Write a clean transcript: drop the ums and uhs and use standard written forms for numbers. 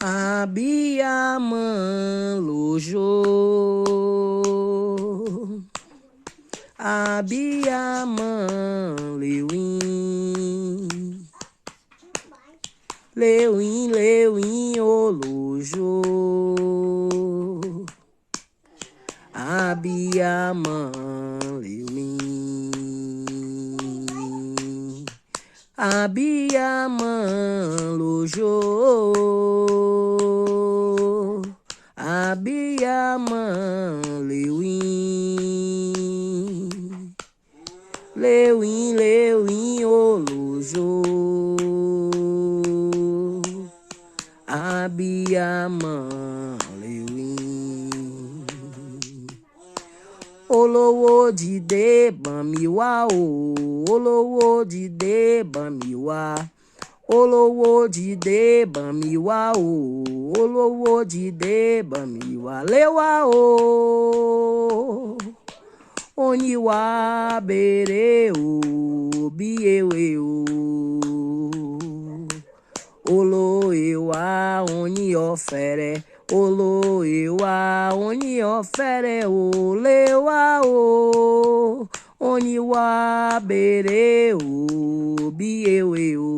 Abiyamọ lójó. Abiyamọ lewin. Lewin, lewin, olójó. Abiyamọ lewin. Abiyamọ lójó. Abiyamọ lewin. Lewin, lewin, olójó. Abiyamọ lewin. Olówó dìde bá mi wá o. Olówó dìde bá mi wá. Olówó dìde bá mi wá o. Olówó dìde bá mi wá. Lé wá o. Oníwà bèrè o. Bí ewé o. Olóyè wá oní ọ̀fẹ́rẹ́. Olóyè wá oní ọ̀fẹ́rẹ́ o. Lé wá o. Oníwà bèrè o. Bí ewé o.